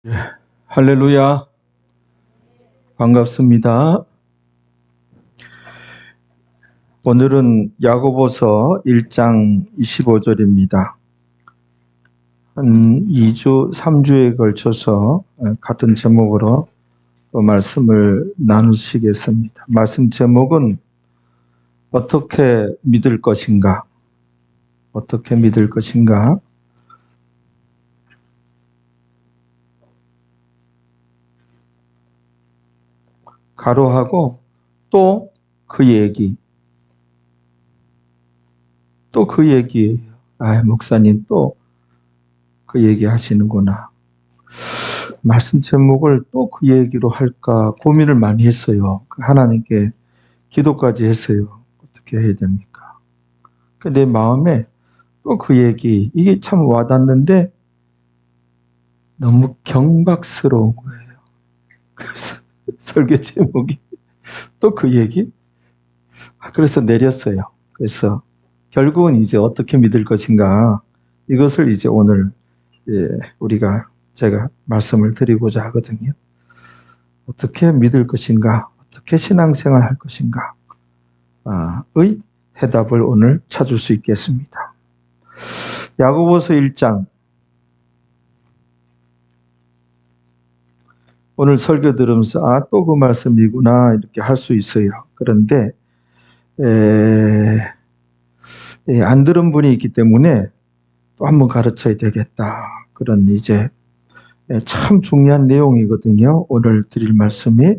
예, 할렐루야. 반갑습니다. 오늘은 야고보서 1장 25절입니다. 한 2주, 3주에 걸쳐서 같은 제목으로 말씀을 나누시겠습니다. 말씀 제목은 어떻게 믿을 것인가? 어떻게 믿을 것인가? 가로하고 또 그 얘기. 또 그 얘기예요. 목사님 또 그 얘기 하시는구나. 말씀 제목을 또 그 얘기로 할까 고민을 많이 했어요. 하나님께 기도까지 했어요. 어떻게 해야 됩니까? 내 마음에 또 그 얘기, 이게 참 와닿는데 너무 경박스러운 거예요. 그래서 설교 제목이 또 그 얘기? 그래서 내렸어요. 그래서 결국은 이제 어떻게 믿을 것인가, 이것을 이제 오늘 제가 말씀을 드리고자 하거든요. 어떻게 믿을 것인가, 어떻게 신앙생활 할 것인가 의 해답을 오늘 찾을 수 있겠습니다. 야고보서 1장, 오늘 설교 들으면서 또 그 말씀이구나 이렇게 할 수 있어요. 그런데 안 들은 분이 있기 때문에 또 한번 가르쳐야 되겠다. 그런 이제 참 중요한 내용이거든요. 오늘 드릴 말씀이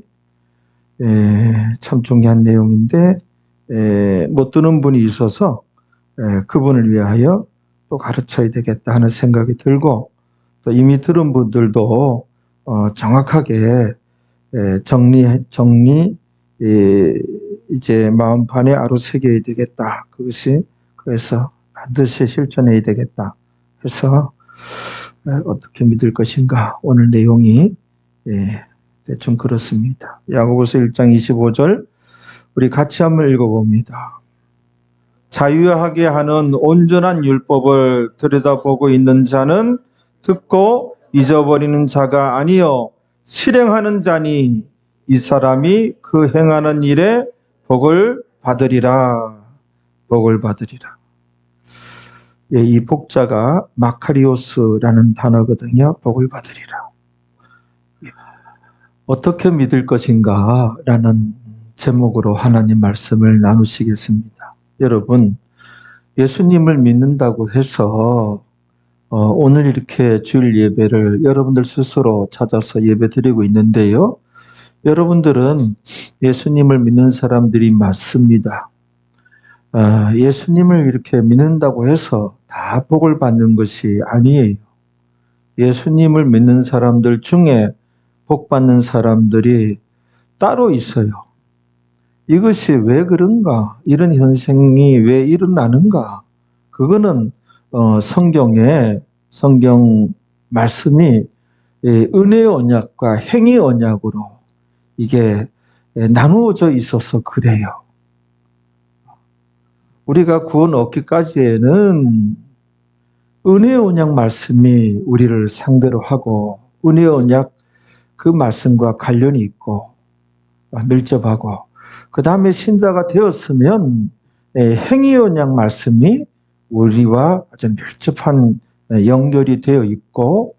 참 중요한 내용인데 못 듣는 분이 있어서 그분을 위하여 또 가르쳐야 되겠다 하는 생각이 들고, 또 이미 들은 분들도 정확하게 정리 이제 마음판에 아로새겨야 되겠다. 그래서 반드시 실천해야 되겠다 해서 어떻게 믿을 것인가, 오늘 내용이 대충 그렇습니다. 야고보서 1장 25절 우리 같이 한번 읽어봅니다. 자유하게 하는 온전한 율법을 들여다보고 있는 자는 듣고 잊어버리는 자가 아니요 실행하는 자니 이 사람이 그 행하는 일에 복을 받으리라. 복을 받으리라. 이 복자가 마카리오스라는 단어거든요. 복을 받으리라. 어떻게 믿을 것인가 라는 제목으로 하나님 말씀을 나누시겠습니다. 여러분, 예수님을 믿는다고 해서 오늘 이렇게 주일 예배를 여러분들 스스로 찾아서 예배 드리고 있는데요. 여러분들은 예수님을 믿는 사람들이 맞습니다. 예수님을 이렇게 믿는다고 해서 다 복을 받는 것이 아니에요. 예수님을 믿는 사람들 중에 복 받는 사람들이 따로 있어요. 이것이 왜 그런가? 이런 현상이 왜 일어나는가? 그거는 성경 말씀이 은혜의 언약과 행위의 언약으로 이게 나누어져 있어서 그래요. 우리가 구원 얻기까지에는 은혜의 언약 말씀이 우리를 상대로 하고, 은혜의 언약 그 말씀과 관련이 있고 밀접하고, 그 다음에 신자가 되었으면 행위의 언약 말씀이 우리와 아주 밀접한 연결이 되어 있고,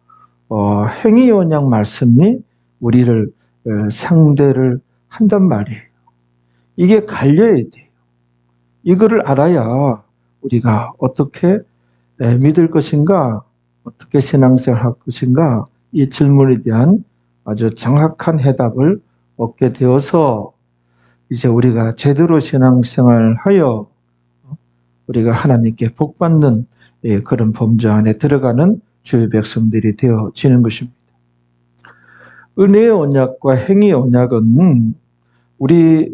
행위의 언약 말씀이 우리를 상대를 한단 말이에요. 이게 갈려야 돼요. 이거를 알아야 우리가 어떻게 믿을 것인가, 어떻게 신앙생활 할 것인가, 이 질문에 대한 아주 정확한 해답을 얻게 되어서 이제 우리가 제대로 신앙생활 하여 우리가 하나님께 복받는 그런 범주 안에 들어가는 주의 백성들이 되어지는 것입니다. 은혜의 언약과 행위의 언약은 우리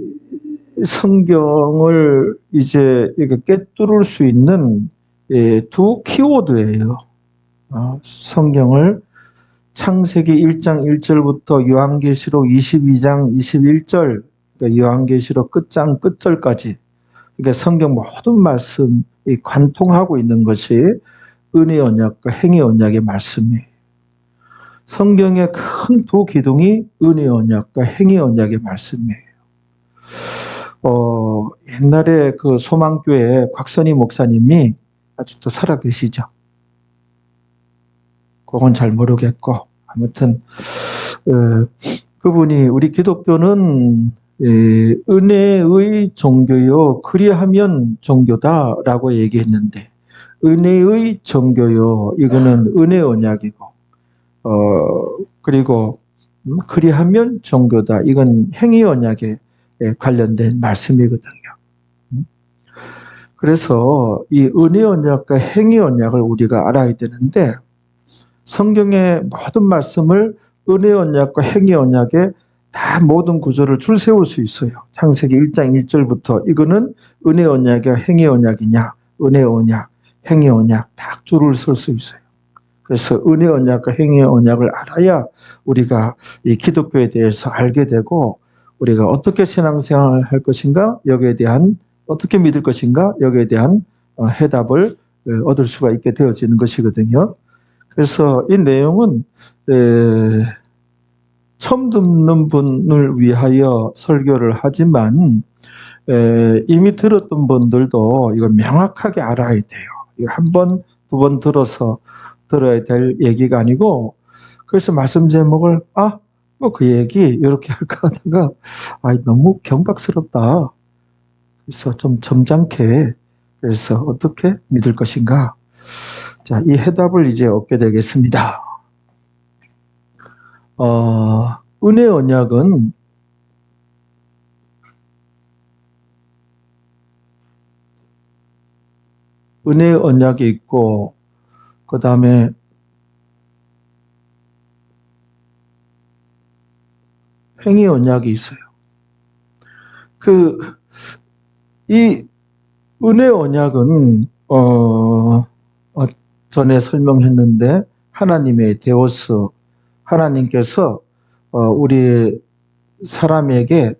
성경을 이제 꿰뚫을 수 있는 두 키워드예요. 성경을 창세기 1장 1절부터 요한계시록 22장 21절, 그러니까 요한계시록 끝장 끝절까지, 그러니까 성경 모든 말씀이 관통하고 있는 것이 은혜 언약과 행위 언약의 말씀이에요. 성경의 큰 두 기둥이 은혜 언약과 행위 언약의 말씀이에요. 옛날에 그 소망교회 곽선희 목사님이 아직도 살아계시죠. 그건 잘 모르겠고, 아무튼 그분이 우리 기독교는 은혜의 종교요, 그리하면 종교다라고 얘기했는데, 은혜의 종교요, 이거는 은혜 언약이고, 그리고 그리하면 종교다, 이건 행위 언약에 관련된 말씀이거든요. 그래서 이 은혜 언약과 행위 언약을 우리가 알아야 되는데, 성경의 모든 말씀을 은혜 언약과 행위 언약에 다 모든 구조를 줄 세울 수 있어요. 창세기 1장 1절부터 이거는 은혜 언약이야 행위 언약이냐, 은혜 언약, 행위 언약 딱 줄을 쓸 수 있어요. 그래서 은혜 언약과 행위 언약을 알아야 우리가 이 기독교에 대해서 알게 되고, 우리가 어떻게 신앙생활을 할 것인가, 여기에 대한 어떻게 믿을 것인가, 여기에 대한 해답을 얻을 수가 있게 되어지는 것이거든요. 그래서 이 내용은 처음 듣는 분을 위하여 설교를 하지만 이미 들었던 분들도 이걸 명확하게 알아야 돼요. 한 번, 두 번 들어서 들어야 될 얘기가 아니고, 그래서 말씀 제목을 뭐 그 얘기 이렇게 할까 하다가 너무 경박스럽다. 그래서 좀 점잖게, 그래서 어떻게 믿을 것인가. 자, 이 해답을 이제 얻게 되겠습니다. 은혜 언약은 은혜 언약이 있고, 그 다음에 행위 언약이 있어요. 이 은혜 언약은 전에 설명했는데 하나님의 데오스, 하나님께서 우리 사람에게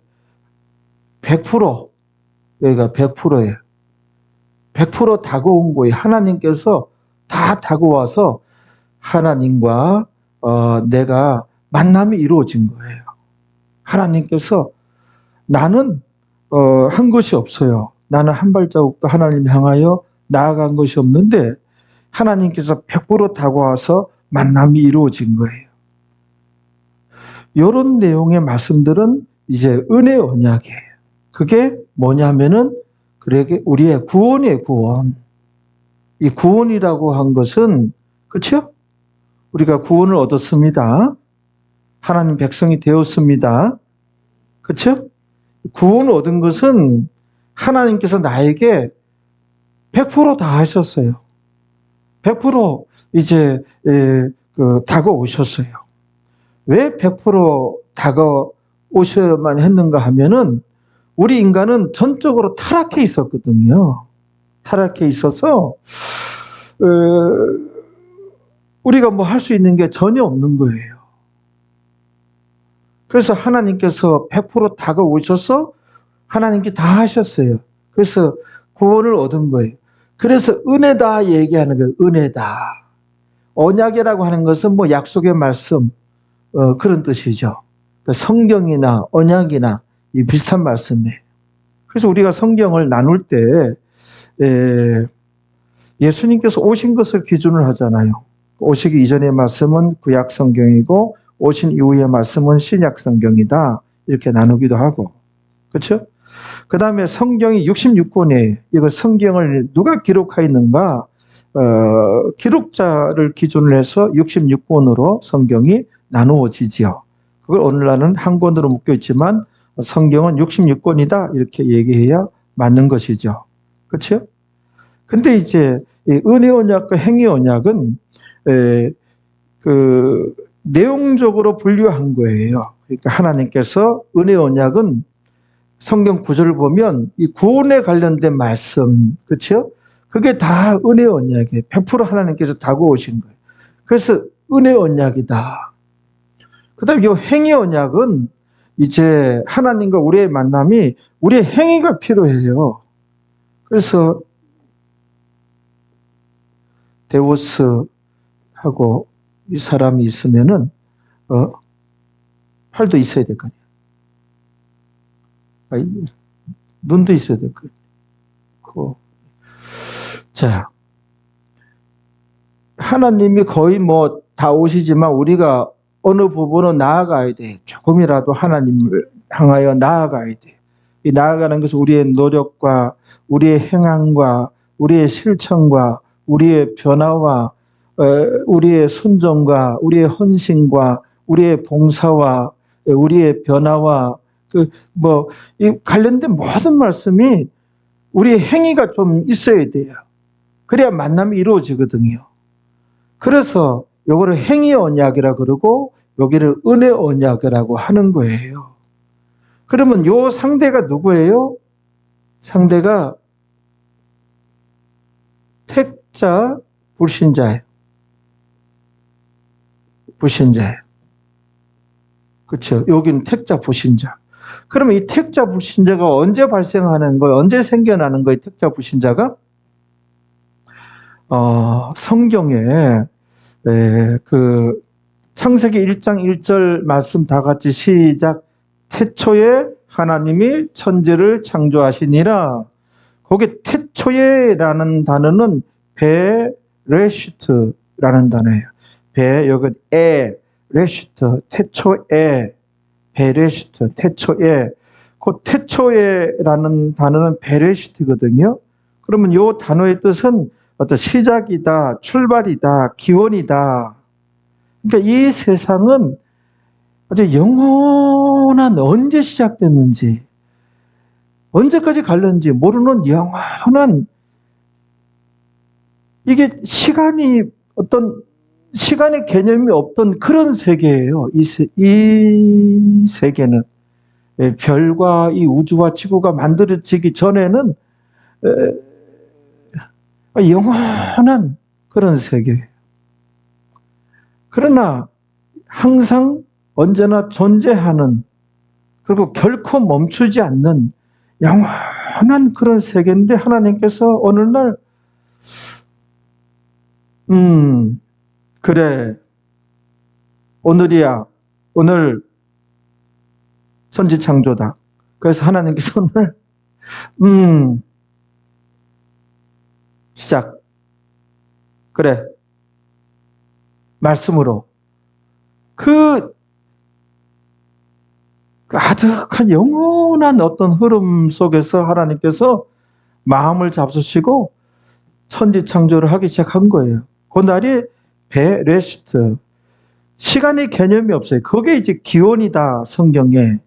100%, 여기가 100%예요. 100% 다가온 거예요. 하나님께서 다 다가와서 하나님과 내가 만남이 이루어진 거예요. 하나님께서 나는 한 것이 없어요. 나는 한 발자국도 하나님 향하여 나아간 것이 없는데 하나님께서 100% 다가와서 만남이 이루어진 거예요. 이런 내용의 말씀들은 이제 은혜 언약이에요. 그게 뭐냐면은 그러게 우리의 구원이에요, 구원. 이 구원이라고 한 것은, 그렇죠? 우리가 구원을 얻었습니다. 하나님 백성이 되었습니다. 그렇죠? 구원을 얻은 것은 하나님께서 나에게 100% 다 하셨어요. 100% 이제 다가오셨어요. 왜 100% 다가오셔야만 했는가 하면은 우리 인간은 전적으로 타락해 있었거든요. 타락해 있어서 우리가 뭐 할 수 있는 게 전혀 없는 거예요. 그래서 하나님께서 100% 다가오셔서 하나님께 다 하셨어요. 그래서 구원을 얻은 거예요. 그래서 은혜다 얘기하는 거예요. 은혜다. 언약이라고 하는 것은 뭐 약속의 말씀 그런 뜻이죠. 그러니까 성경이나 언약이나 이 비슷한 말씀이에요. 그래서 우리가 성경을 나눌 때 예수님께서 오신 것을 기준으로 하잖아요. 오시기 이전의 말씀은 구약 성경이고 오신 이후의 말씀은 신약 성경이다. 이렇게 나누기도 하고. 그렇죠? 그 다음에 성경이 66권이에요. 이거 성경을 누가 기록하였는가? 기록자를 기준으로 해서 66권으로 성경이 나누어지지요. 그걸 오늘날은 한 권으로 묶여 있지만 성경은 66권이다. 이렇게 얘기해야 맞는 것이죠. 그렇죠? 근데 이제 은혜 언약과 행위 언약은 내용적으로 분류한 거예요. 그러니까 하나님께서 은혜 언약은 성경 구절을 보면 이 구원에 관련된 말씀, 그렇죠? 그게 다 은혜 언약이에요. 100% 하나님께서 다가오신 거예요. 그래서 은혜 언약이다. 그다음에 이 행위 언약은 이제 하나님과 우리의 만남이 우리의 행위가 필요해요. 그래서 데오스하고 이 사람이 있으면은 팔도 있어야 될 거 아니야. 눈도 있어야 될 거 아니야. 자, 하나님이 거의 뭐 다 오시지만 우리가 어느 부분은 나아가야 돼. 조금이라도 하나님을 향하여 나아가야 돼. 이 나아가는 것은 우리의 노력과 우리의 행함과 우리의 실천과 우리의 변화와 우리의 순종과 우리의 헌신과 우리의 봉사와 우리의 변화와 이 관련된 모든 말씀이 우리의 행위가 좀 있어야 돼요. 그래야 만남이 이루어지거든요. 그래서 요거를 행위 언약이라 그러고 여기를 은혜 언약이라고 하는 거예요. 그러면 요 상대가 누구예요? 상대가 택자 불신자예요. 불신자예요. 그렇죠? 여기는 택자 불신자. 그러면 이 택자 불신자가 언제 발생하는 거예요? 언제 생겨나는 거예요? 택자 불신자가? 성경에 그 창세기 1장 1절 말씀 다 같이 시작. 태초에 하나님이 천지를 창조하시니라. 거기 태초에라는 단어는 베레시트라는 단어예요. 여기 레시트, 태초에, 베레시트, 태초에. 그 태초에라는 단어는 베레시트거든요. 그러면 이 단어의 뜻은 어떤 시작이다, 출발이다, 기원이다. 그러니까 이 세상은 아주 영원한 언제 시작됐는지, 언제까지 갈는지 모르는 영원한, 이게 시간의 개념이 없던 그런 세계예요. 이 세계는. 별과 이 우주와 지구가 만들어지기 전에는 영원한 그런 세계예요. 그러나 항상 언제나 존재하는, 그리고 결코 멈추지 않는 영원한 그런 세계인데 하나님께서 어느 날 그래, 오늘이야, 오늘 천지창조다. 그래서 하나님께서 오늘 시작. 그래, 말씀으로 그 아득한 영원한 어떤 흐름 속에서 하나님께서 마음을 잡수시고 천지창조를 하기 시작한 거예요. 그 날이 베레시트. 시간의 개념이 없어요. 그게 이제 기원이다, 성경에.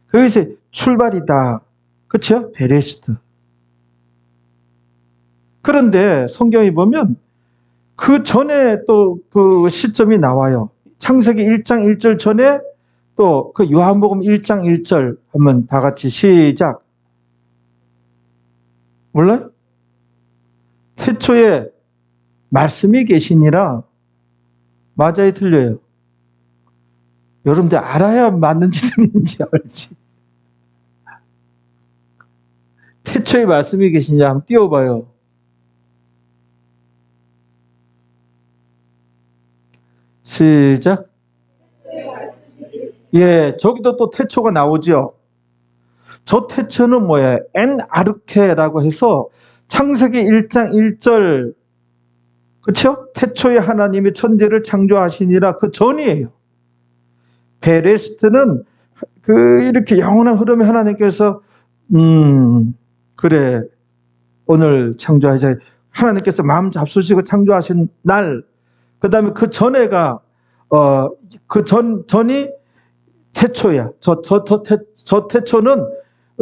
그게 이제 출발이다. 그렇죠? 베레시트. 그런데 성경에 보면 그 전에 또 그 시점이 나와요. 창세기 1장 1절 전에 또 그 요한복음 1장 1절 한번 다 같이 시작. 몰라요? 태초에 말씀이 계시니라. 맞아요, 틀려요? 여러분들 알아야 맞는지 틀린지 알지. 태초에 말씀이 계시냐 한번 띄워봐요. 시작. 예, 저기도 또 태초가 나오죠. 저 태초는 뭐예요? 엔아르케라고 해서 창세기 1장 1절, 그렇죠? 태초에 하나님이 천지를 창조하시니라 그 전이에요. 베레시트는 이렇게 영원한 흐름에 하나님께서 그래, 오늘 창조하셔. 하나님께서 마음 잡수시고 창조하신 날, 그 다음에 그 전에가 전이 태초야. 저 태초는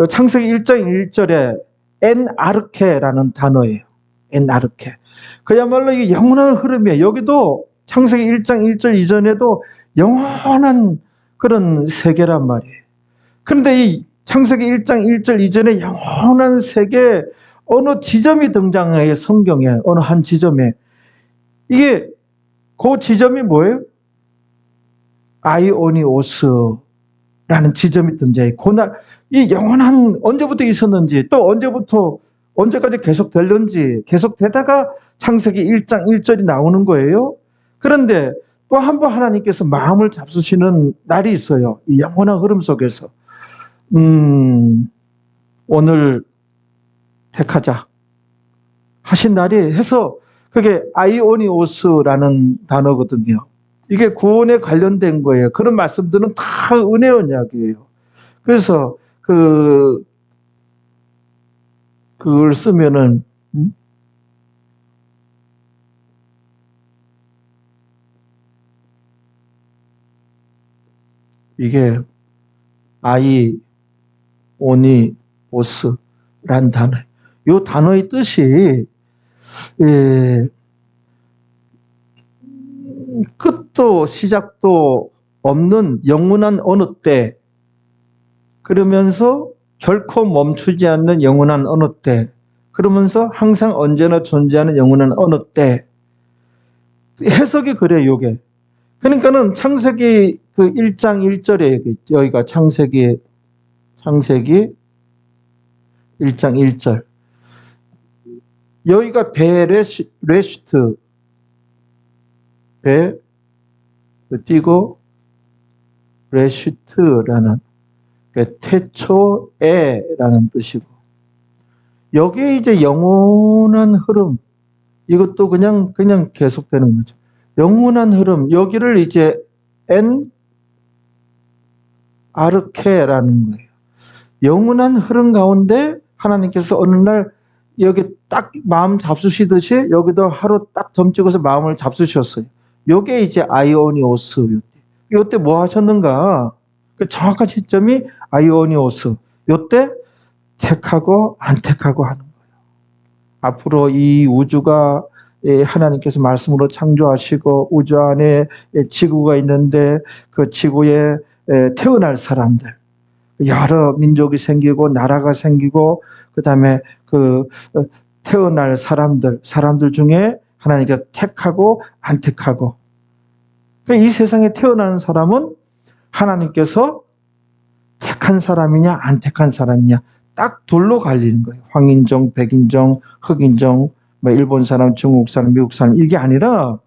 창세기 1장 1절에 엔아르케라는 단어예요. 엔아르케. 그야말로 이게 영원한 흐름이에요. 여기도 창세기 1장 1절 이전에도 영원한 그런 세계란 말이에요. 그런데 이 창세기 1장 1절 이전에 영원한 세계 어느 지점이 등장해요. 성경에 어느 한 지점에. 이게 그 지점이 뭐예요? 아이오니오스라는 지점이 등장해요. 그날 이 영원한 언제부터 있었는지 또 언제까지 계속될는지 계속되다가 창세기 1장 1절이 나오는 거예요. 그런데 또 한 번 하나님께서 마음을 잡수시는 날이 있어요. 이 영원한 흐름 속에서. 오늘 택하자 하신 날이 해서 그게 아이오니오스라는 단어거든요. 이게 구원에 관련된 거예요. 그런 말씀들은 다 은혜 언약이에요. 그래서 그걸 쓰면은 이게 아이오니오스란 단어. 이 단어의 뜻이 끝도 시작도 없는 영원한 어느 때, 그러면서 결코 멈추지 않는 영원한 어느 때, 그러면서 항상 언제나 존재하는 영원한 어느 때. 해석이 그래요, 이게. 그러니까는 창세기 그 1장 1절에 여기가 창세기 1장 1절. 여기가 베레시트, 띄고 레시트라는 태초에라는 뜻이고, 여기에 이제 영원한 흐름, 이것도 그냥 계속되는 거죠. 영원한 흐름, 여기를 이제 아르케라는 거예요. 영원한 흐름 가운데 하나님께서 어느 날 여기 딱 마음 잡수시듯이 여기도 하루 딱 점 찍어서 마음을 잡수셨어요. 요게 이제 아이오니오스. 요때 뭐 하셨는가? 그 정확한 시점이 아이오니오스. 요때 택하고 안 택하고 하는 거예요. 앞으로 이 우주가 하나님께서 말씀으로 창조하시고 우주 안에 지구가 있는데 그 지구에 태어날 사람들, 여러 민족이 생기고 나라가 생기고 그다음에 그 태어날 사람들 중에 하나님께서 택하고 안 택하고, 이 세상에 태어나는 사람은 하나님께서 택한 사람이냐 안 택한 사람이냐 딱 둘로 갈리는 거예요. 황인종, 백인종, 흑인종, 뭐 일본 사람, 중국 사람, 미국 사람, 이게 아니라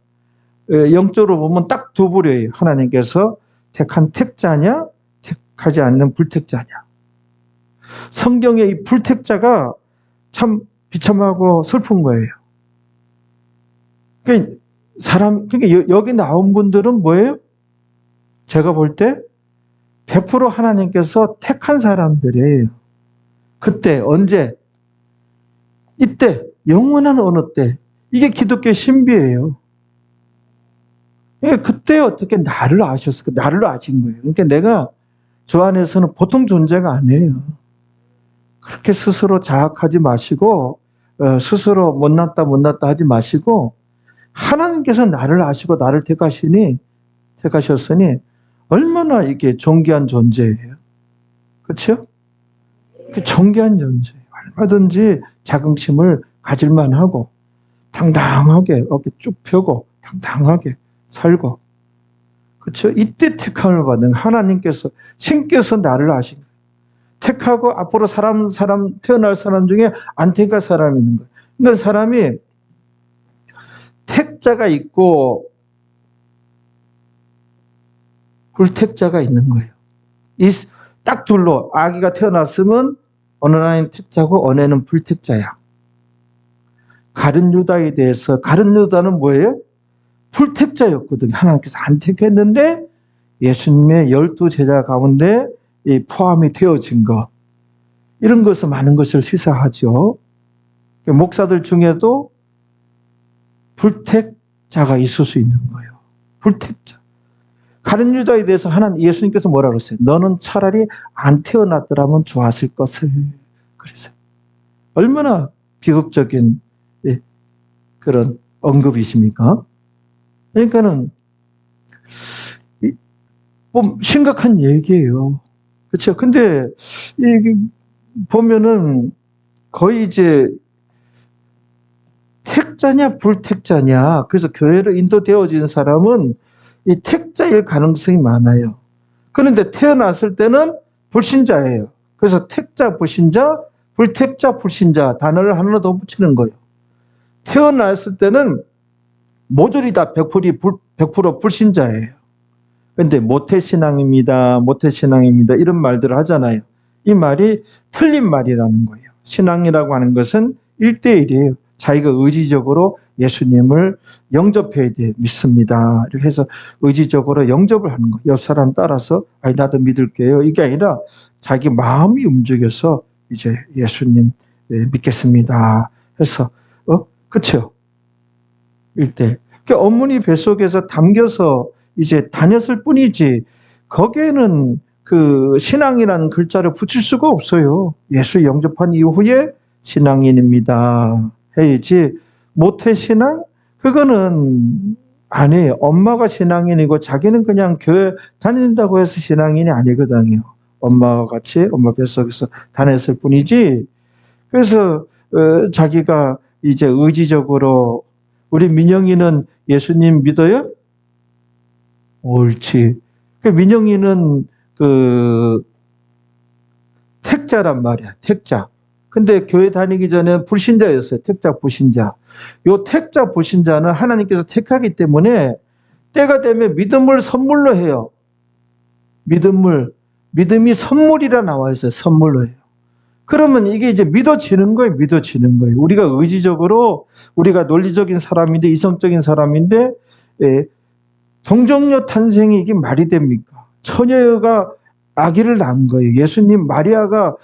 영적으로 보면 딱 두 부류예요. 하나님께서 택한 택자냐, 택하지 않는 불택자냐. 성경의 이 불택자가 참 비참하고 슬픈 거예요. 그러니까 여기 나온 분들은 뭐예요? 제가 볼 때 100% 하나님께서 택한 사람들이에요. 그때, 언제? 이때, 영원한 어느 때. 이게 기독교의 신비예요. 그때 어떻게 나를 아셨을까? 나를 아신 거예요. 그러니까 내가 저 안에서는 보통 존재가 아니에요. 그렇게 스스로 자학하지 마시고, 스스로 못났다 하지 마시고, 하나님께서 나를 아시고 나를 택하셨으니 얼마나 이게 존귀한 존재예요. 그렇죠? 그 존귀한 존재예요. 얼마든지 자긍심을 가질만 하고 당당하게 어깨 쭉 펴고 당당하게 살고, 그렇죠? 이때 택함을 받은 하나님께서, 신께서 나를 아신 거예요. 택하고 앞으로 태어날 사람 중에 안 택할 사람이 있는 거예요. 그러니까 사람이 택자가 있고 불택자가 있는 거예요. 이 딱 둘로, 아기가 태어났으면 어느 날은 택자고 어느 애는 불택자야. 가룟 유다에 대해서, 가룟 유다는 뭐예요? 불택자였거든요. 하나님께서 안 택했는데 예수님의 12제자 가운데 포함이 되어진 것, 이런 것은 많은 것을 시사하죠. 목사들 중에도 불택자가 있을 수 있는 거예요. 불택자. 가룟 유다에 대해서 예수님께서 뭐라 그랬어요? 너는 차라리 안 태어났더라면 좋았을 것을. 그랬어요. 얼마나 비극적인 그런 언급이십니까? 그러니까는 심각한 얘기예요. 그렇죠? 근데 이게 보면은 거의 이제 택자냐 불택자냐, 그래서 교회로 인도되어진 사람은 이 택자일 가능성이 많아요. 그런데 태어났을 때는 불신자예요. 그래서 택자 불신자, 불택자 불신자 단어를 하나 더 붙이는 거예요. 태어났을 때는 모조리 다 100% 불신자예요. 근데 모태신앙입니다. 모태신앙입니다. 이런 말들을 하잖아요. 이 말이 틀린 말이라는 거예요. 신앙이라고 하는 것은 1대1이에요. 자기가 의지적으로 예수님을 영접해야 돼. 믿습니다. 이렇게 해서 의지적으로 영접을 하는 거예요. 옆 사람 따라서 아니 나도 믿을게요. 이게 아니라 자기 마음이 움직여서 이제 예수님 믿겠습니다. 해서 그렇죠. 1대1. 그러니까 어머니 뱃속에서 담겨서 이제 다녔을 뿐이지 거기에는 그 신앙이라는 글자를 붙일 수가 없어요. 예수 영접한 이후에 신앙인입니다 해야지 모태신앙? 그거는 아니에요. 엄마가 신앙인이고 자기는 그냥 교회 다닌다고 해서 신앙인이 아니거든요. 엄마와 같이 엄마 뱃속에서 다녔을 뿐이지. 그래서 자기가 이제 의지적으로 우리 민영이는 예수님 믿어요? 옳지. 그 민영이는 그 택자란 말이야. 택자. 근데 교회 다니기 전에 불신자였어요. 택자, 불신자. 요 택자, 불신자는 하나님께서 택하기 때문에 때가 되면 믿음을 선물로 해요. 믿음이 선물이라 나와 있어요. 선물로 해요. 그러면 이게 이제 믿어지는 거예요. 믿어지는 거예요. 우리가 의지적으로 우리가 논리적인 사람인데 이성적인 사람인데 동정녀 탄생이 이게 말이 됩니까? 처녀가 아기를 낳은 거예요. 예수님 마리아가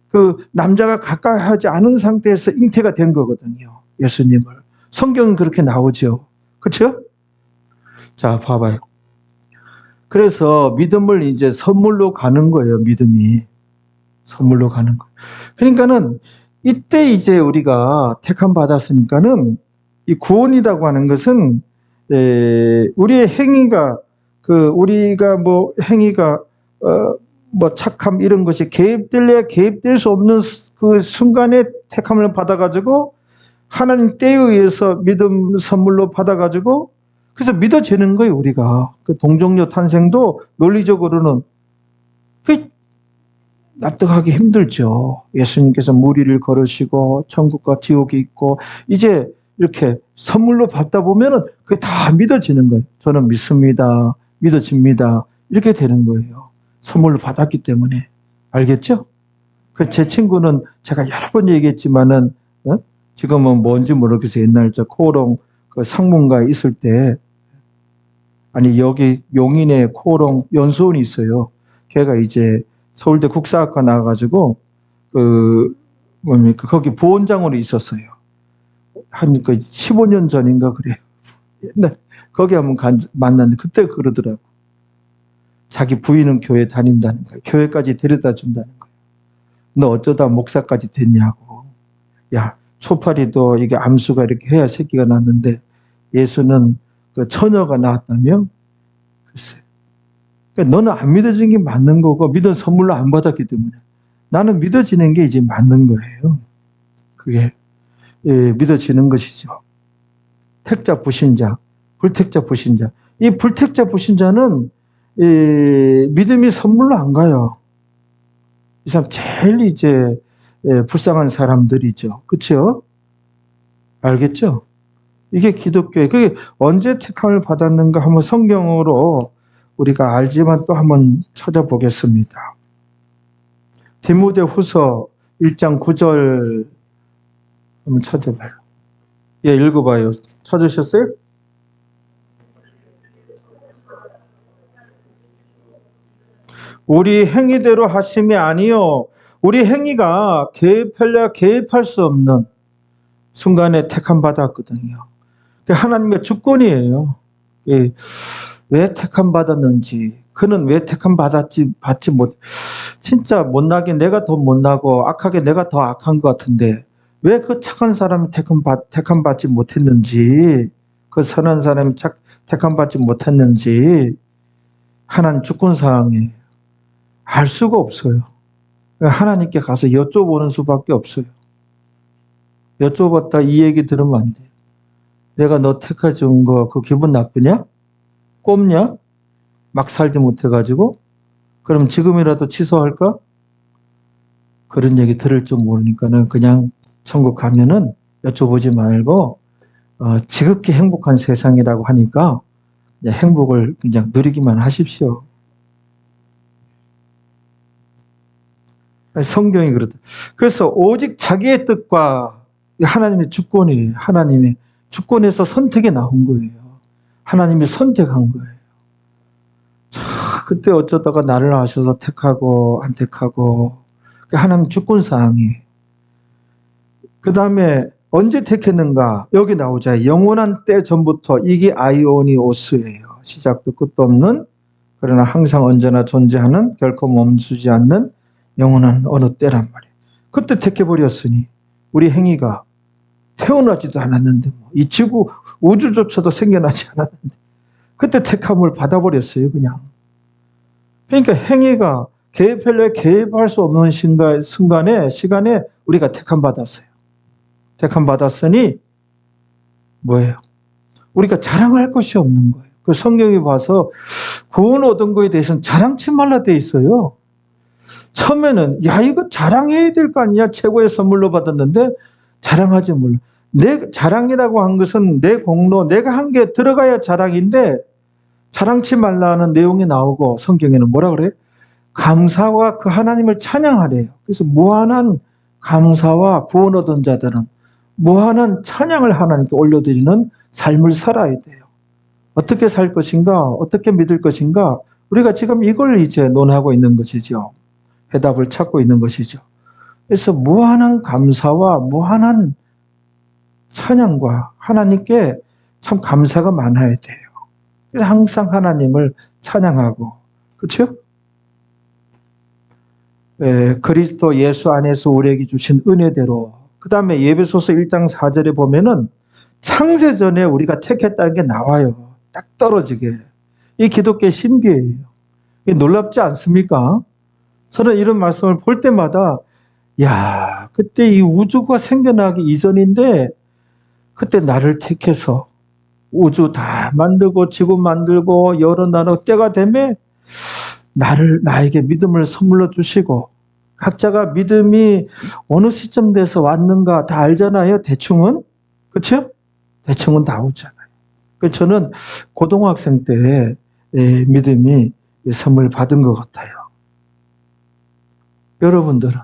그 남자가 가까이 하지 않은 상태에서 잉태가 된 거거든요. 예수님을. 성경은 그렇게 나오죠. 그렇죠? 자, 봐봐요. 그래서 믿음을 이제 선물로 가는 거예요. 믿음이. 선물로 가는 거예요. 그러니까는 이때 이제 우리가 택함 받았으니까는 이 구원이라고 하는 것은 우리의 행위가 우리가 뭐 행위가 뭐 착함 이런 것이 개입될래야 개입될 수 없는 그 순간에 택함을 받아가지고 하나님 때에 의해서 믿음 선물로 받아가지고 그래서 믿어지는 거예요. 우리가 그 동정녀 탄생도 논리적으로는 납득하기 힘들죠. 예수님께서 무리를 걸으시고 천국과 지옥이 있고 이제 이렇게 선물로 받다 보면은 그게 다 믿어지는 거예요. 저는 믿습니다. 믿어집니다. 이렇게 되는 거예요. 선물로 받았기 때문에. 알겠죠? 그 제 친구는 제가 여러 번 얘기했지만은 지금은 뭔지 모르겠어요. 옛날 저 코오롱 그 상문가에 있을 때 아니 여기 용인에 코오롱 연수원이 있어요. 걔가 이제 서울대 국사학과 나와가지고 거기 부원장으로 있었어요. 한 15년 전인가 그래요. 옛날 거기 한번 만났는데 그때 그러더라고. 자기 부인은 교회 다닌다는 거예요. 교회까지 데려다 준다는 거예요. 너 어쩌다 목사까지 됐냐고. 야, 초파리도 이게 암수가 이렇게 해야 새끼가 났는데 예수는 그 처녀가 낳았다며? 글쎄. 그러니까 너는 안 믿어진 게 맞는 거고 믿은 선물로 안 받았기 때문에 나는 믿어지는 게 이제 맞는 거예요. 그게 믿어지는 것이죠. 택자 불신자, 불택자 불신자. 이 불택자 불신자는 믿음이 선물로 안 가요. 이 사람 제일 이제 불쌍한 사람들이죠. 그렇죠? 알겠죠? 이게 기독교에 그게 언제 택함을 받았는가 한번 성경으로 우리가 알지만 또 한번 찾아보겠습니다. 디모데후서 1장 9절 한번 찾아봐요. 예, 읽어봐요. 찾으셨어요? 우리 행위대로 하심이 아니요. 우리 행위가 개입하려 개입할 수 없는 순간에 택함 받았거든요. 하나님의 주권이에요. 왜 택함 받았는지, 그는 왜 택함 받지 못, 진짜 못나게 내가 더 못나고 악하게 내가 더 악한 것 같은데 왜 그 착한 사람이 택함 받지 못했는지, 그 선한 사람이 택함 받지 못했는지 하나님 주권 사항에 알 수가 없어요. 하나님께 가서 여쭤보는 수밖에 없어요. 여쭤봤다 이 얘기 들으면 안 돼. 내가 너 택해준 거 그 기분 나쁘냐? 꼽냐? 막 살지 못해가지고? 그럼 지금이라도 취소할까? 그런 얘기 들을 줄 모르니까는 그냥 천국 가면은 여쭤보지 말고 지극히 행복한 세상이라고 하니까 그냥 행복을 그냥 누리기만 하십시오. 성경이 그렇다. 그래서 오직 자기의 뜻과 하나님의 주권이에요. 하나님의 주권에서 선택이 나온 거예요. 하나님이 선택한 거예요. 자, 그때 어쩌다가 나를 아셔서 택하고 안 택하고 하나님 주권 사항이에요. 그 다음에 언제 택했는가? 여기 나오자. 영원한 때 전부터 이게 아이오니오스예요. 시작도 끝도 없는, 그러나 항상 언제나 존재하는, 결코 멈추지 않는 영원한 어느 때란 말이에요. 그때 택해버렸으니 우리 행위가 태어나지도 않았는데 이 지구 우주조차도 생겨나지 않았는데 그때 택함을 받아버렸어요. 그냥. 그러니까 행위가 개입하려 개입할 수 없는 시간에 우리가 택함 받았어요. 택함 받았으니 뭐예요? 우리가 자랑할 것이 없는 거예요. 그 성경에 봐서 구원 얻은 거에 대해서는 자랑치 말라 돼 있어요. 처음에는 야 이거 자랑해야 될 거 아니냐, 최고의 선물로 받았는데 자랑하지 몰라. 내 자랑이라고 한 것은 내 공로, 내가 한 게 들어가야 자랑인데 자랑치 말라는 내용이 나오고 성경에는 뭐라 그래요? 감사와 그 하나님을 찬양하래요. 그래서 무한한 감사와 구원 얻은 자들은 무한한 찬양을 하나님께 올려드리는 삶을 살아야 돼요. 어떻게 살 것인가, 어떻게 믿을 것인가, 우리가 지금 이걸 이제 논하고 있는 것이죠. 해답을 찾고 있는 것이죠. 그래서 무한한 감사와 무한한 찬양과 하나님께 참 감사가 많아야 돼요. 그래서 항상 하나님을 찬양하고, 그렇죠? 그리스도 예수 안에서 우리에게 주신 은혜대로. 그 다음에 예배소서 1장 4절에 보면은 창세전에 우리가 택했다는 게 나와요. 딱 떨어지게. 이 기독교의 신비예요. 놀랍지 않습니까? 저는 이런 말씀을 볼 때마다 야, 그때 이 우주가 생겨나기 이전인데 그때 나를 택해서 우주 다 만들고 지구 만들고 여러 나라 때가 되면 나에게 믿음을 선물로 주시고, 각자가 믿음이 어느 시점 돼서 왔는가 다 알잖아요. 대충은. 그렇죠? 대충은 다 오잖아요. 그래서 저는 고등학생 때 믿음이 선물 받은 것 같아요. 여러분들은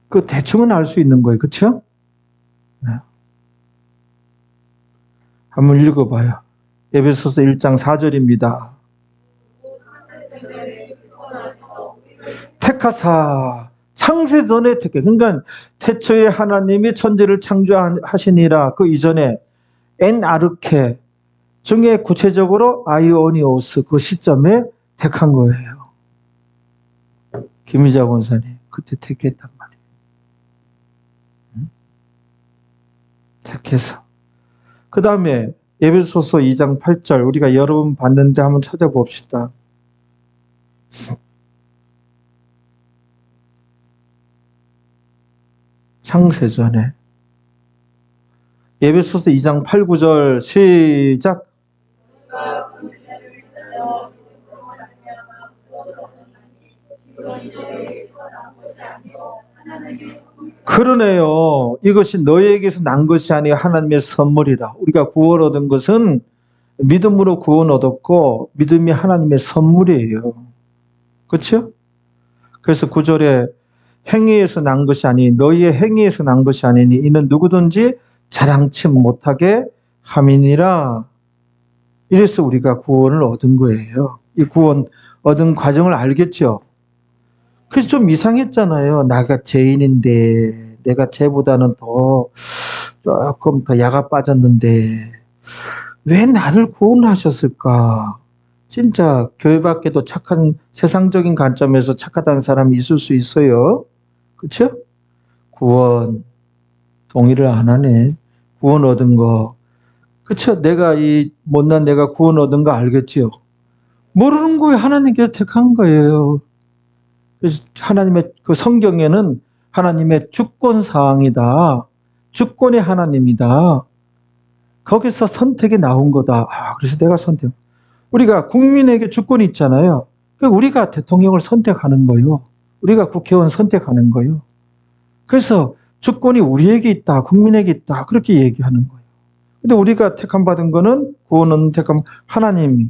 그 대충은 알 수 있는 거예요. 그렇죠? 네. 한번 읽어봐요. 에베소서 1장 4절입니다. 택하사 창세전에 택해. 그러니까 태초에 하나님이 천지를 창조하시니라. 그 이전에 엔 아르케 중에 구체적으로 아이오니오스 그 시점에 택한 거예요. 김희자 권사님 그때 택했단 말이에요. 택해서. 그 다음에 에베소서 2장 8절 우리가 여러 번 봤는데 한번 찾아봅시다. 창세전에 에베소서 2장 8, 9절 시작. 그러네요. 이것이 너희에게서 난 것이 아니라 하나님의 선물이라. 우리가 구원 얻은 것은 믿음으로 구원 얻었고 믿음이 하나님의 선물이에요. 그렇죠? 그래서 9절에 행위에서 난 것이 아니 너희의 행위에서 난 것이 아니니 이는 누구든지 자랑치 못하게 함이니라. 이래서 우리가 구원을 얻은 거예요. 이 구원 얻은 과정을 알겠죠? 그래서 좀 이상했잖아요. 나가 죄인인데 내가 쟤보다는 조금 더 야가 빠졌는데 왜 나를 구원하셨을까? 진짜 교회 밖에도 착한 세상적인 관점에서 착하다는 사람이 있을 수 있어요. 그렇죠? 구원 동의를 안 하네. 구원 얻은 거. 그렇죠? 내가 이 못난 내가 구원 얻은 거 알겠지요? 모르는 거예요. 하나님께서 택한 거예요. 그래서 하나님의 그 성경에는 하나님의 주권 사항이다. 주권의 하나님이다. 거기서 선택이 나온 거다. 그래서 내가 선택. 우리가 국민에게 주권이 있잖아요. 우리가 대통령을 선택하는 거예요. 우리가 국회의원 선택하는 거예요. 그래서 주권이 우리에게 있다. 국민에게 있다. 그렇게 얘기하는 거예요. 근데 우리가 택함 받은 거는 구원 택함 하나님이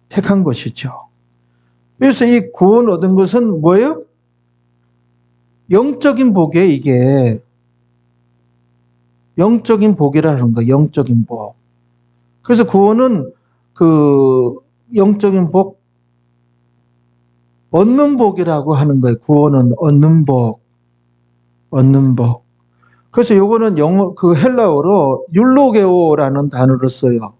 택한 것이죠. 그래서 이 구원 얻은 것은 뭐예요? 영적인 복이에요, 이게. 영적인 복이라는 거, 영적인 복. 그래서 구원은 그 영적인 복, 얻는 복이라고 하는 거예요. 구원은 얻는 복, 얻는 복. 그래서 요거는 그 헬라어로 율로게오라는 단어를 써요.